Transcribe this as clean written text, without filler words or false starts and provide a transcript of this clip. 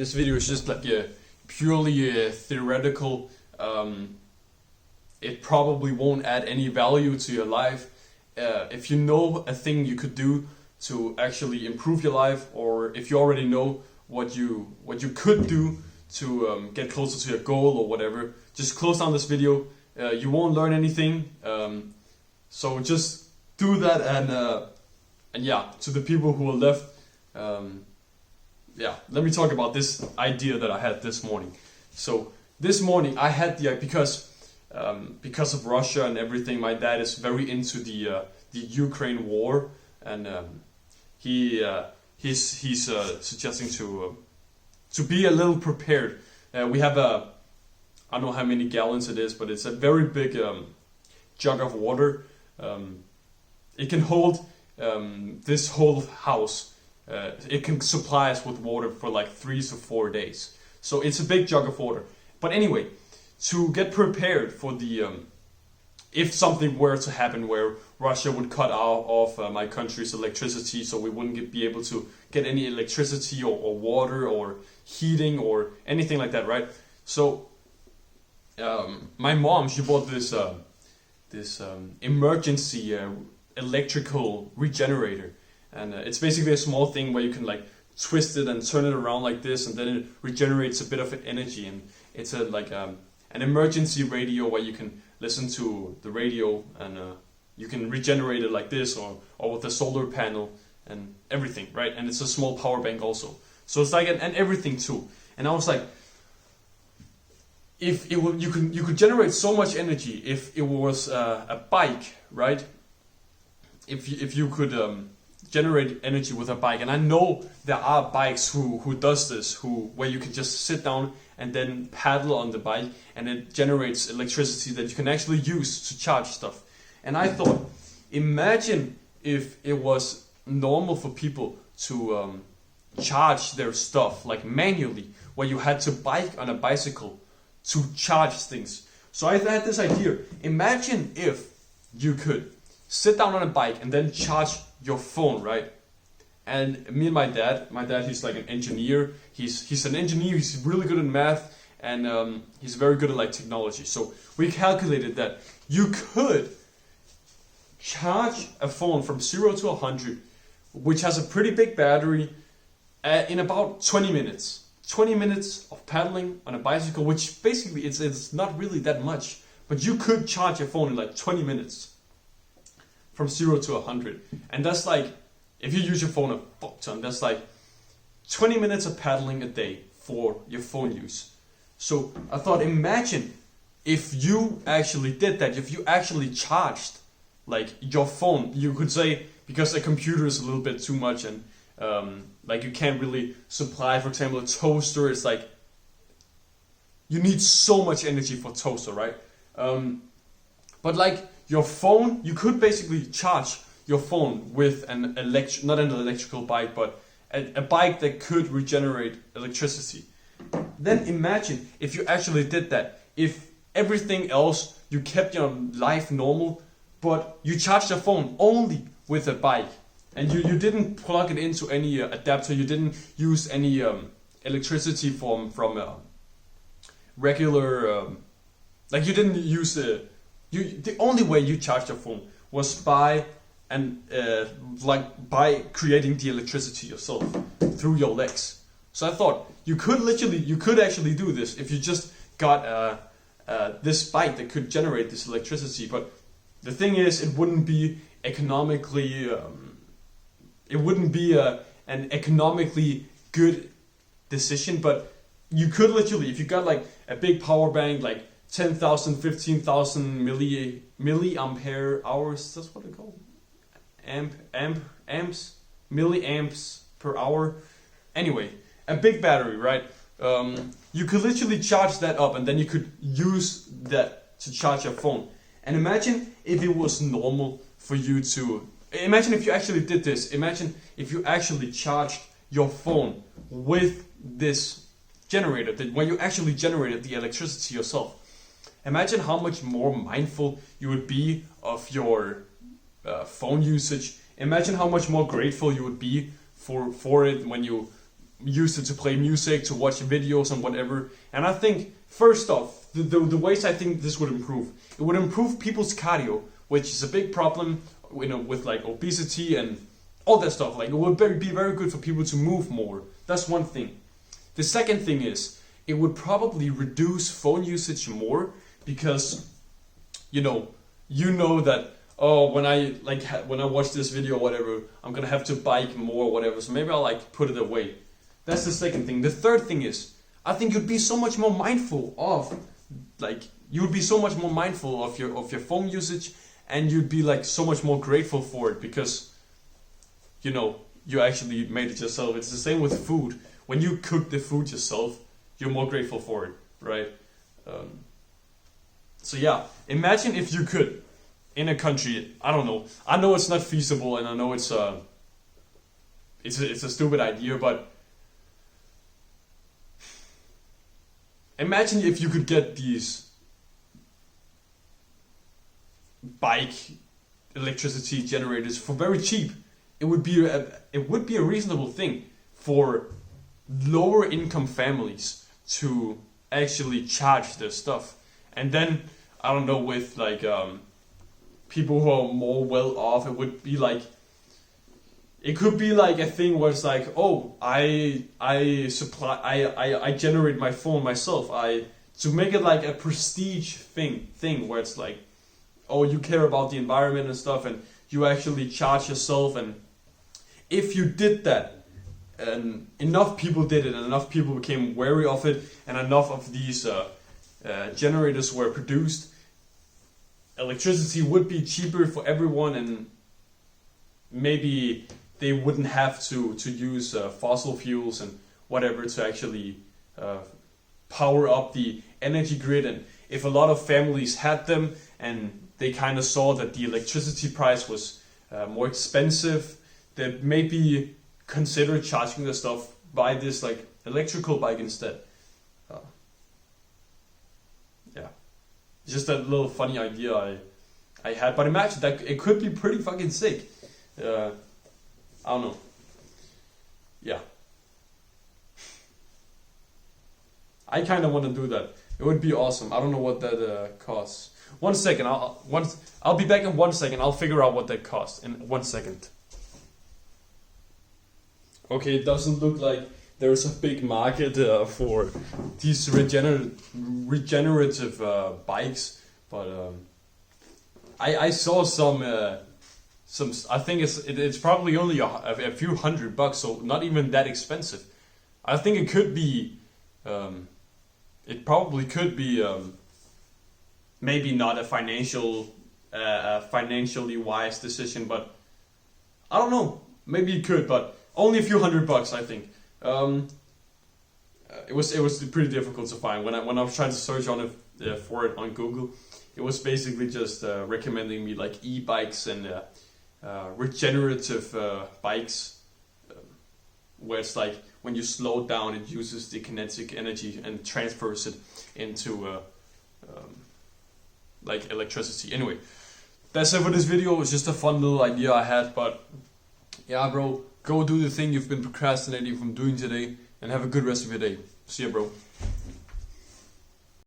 this video is just like a purely theoretical. It probably won't add any value to your life. If you know a thing you could do to actually improve your life, or if you already know what you could do to get closer to your goal or whatever, just close down this video. You won't learn anything. So just do that, and yeah, to the people who are left, yeah, let me talk about this idea that I had this morning. So this morning I had the because of Russia and everything. My dad is very into the Ukraine war, and he's suggesting to be a little prepared. We have I don't know how many gallons it is, but it's a very big jug of water. It can hold this whole house. It can supply us with water for like 3 to 4 days. So it's a big jug of water. But anyway, to get prepared for the if something were to happen where Russia would cut off my country's electricity, so we wouldn't be able to get any electricity or water or heating or anything like that, right? So my mom, she bought this emergency electrical regenerator, and it's basically a small thing where you can like twist it and turn it around like this, and then it regenerates a bit of energy. And it's an emergency radio where you can listen to the radio, and you can regenerate it like this, or with a solar panel and everything, right? And it's a small power bank also. So it's like an everything tool. And I was like, if it would, you could generate so much energy if it was a bike, right? If you could generate energy with a bike, and I know there are bikes who does this, where you can just sit down and then paddle on the bike, and it generates electricity that you can actually use to charge stuff. And I thought, imagine if it was normal for people to charge their stuff like manually, where you had to bike on a bicycle to charge things. So I had this idea. Imagine if you could sit down on a bike and then charge your phone, right? And me and my dad, he's like an engineer. He's an engineer. He's really good in math, and he's very good at like technology. So we calculated that you could charge a phone from 0 to 100, which has a pretty big battery, in about 20 minutes. 20 minutes of paddling on a bicycle, which basically it's not really that much, but you could charge your phone in like 20 minutes from 0 to 100. And that's like, if you use your phone a fuck ton, that's like 20 minutes of paddling a day for your phone use. So I thought, imagine if you actually did that, if you actually charged like your phone. You could say, because a computer is a little bit too much, and like you can't really supply, for example, a toaster. It's like you need so much energy for toaster, right? But like your phone, you could basically charge your phone with not an electrical bike, but a bike that could regenerate electricity. Then imagine if you actually did that. If everything else, you kept your life normal, but you charged your phone only with a bike, and you didn't plug it into any adapter, you didn't use any electricity from regular, like you didn't use the only way you charged your phone was by creating the electricity yourself through your legs. So I thought you could actually do this if you just got this bike that could generate this electricity. But the thing is, it wouldn't be economically, an economically good decision. But you could literally, if you got like a big power bank, like 10,000, 15,000 milliampere hours, that's what they call amps, milliamps per hour. Anyway, a big battery, right? You could literally charge that up, and then you could use that to charge your phone. And imagine if it was normal for you to, imagine if you actually did this. Imagine if you actually charged your phone with this generator, when you actually generated the electricity yourself. Imagine how much more mindful you would be of your phone usage. Imagine how much more grateful you would be for it when you use it to play music, to watch videos and whatever. And I think, first off, the ways I think this would improve, it would improve people's cardio, which is a big problem, you know, with like obesity and all that stuff. Like, it would be very good for people to move more. That's one thing. The second thing is, it would probably reduce phone usage more, because you know that, oh, when I watch this video or whatever, I'm gonna have to bike more or whatever, so maybe I'll like put it away. That's the second thing. The third thing is, I think you'd be so much more mindful of, like, you'd be so much more mindful of your phone usage, and you'd be like so much more grateful for it, because you know, you actually made it yourself. It's the same with food. When you cook the food yourself, you're more grateful for it, right? So yeah, imagine if you could, in a country, I don't know, I know it's not feasible, and I know it's a stupid idea, but imagine if you could get these bike electricity generators for very cheap. It would be a reasonable thing for lower income families to actually charge their stuff. And then, I don't know, with like people who are more well off, it would be like, it could be like a thing where it's like, oh, I generate my phone myself. To make it like a prestige thing where it's like, oh, you care about the environment and stuff, and you actually charge yourself. And if you did that, and enough people did it, and enough people became wary of it, and enough of these generators were produced, electricity would be cheaper for everyone, and maybe they wouldn't have to use fossil fuels and whatever to actually power up the energy grid. And if a lot of families had them, and they kind of saw that the electricity price was more expensive, they'd maybe consider charging their stuff by this like electrical bike instead. Yeah, just a little funny idea I had, but imagine that it could be pretty fucking sick. I don't know. Yeah, I kind of want to do that. It would be awesome. I don't know what that costs. 1 second. I'll be back in 1 second. I'll figure out what that costs in 1 second. Okay, it doesn't look like there's a big market for these regenerative bikes, but I saw some. I think it's probably only a few $100, so not even that expensive. I think it could be. It probably could be. Maybe not a financially wise decision, but I don't know. Maybe it could, but only a few $100, I think. It was pretty difficult to find when I was trying to search on it for it on Google. It was basically just recommending me like e-bikes and regenerative bikes, where it's like when you slow down, it uses the kinetic energy and transfers it into like electricity. Anyway, that's it for this video. It was just a fun little idea I had, but yeah, bro, go do the thing you've been procrastinating from doing today, and have a good rest of your day. See ya, bro.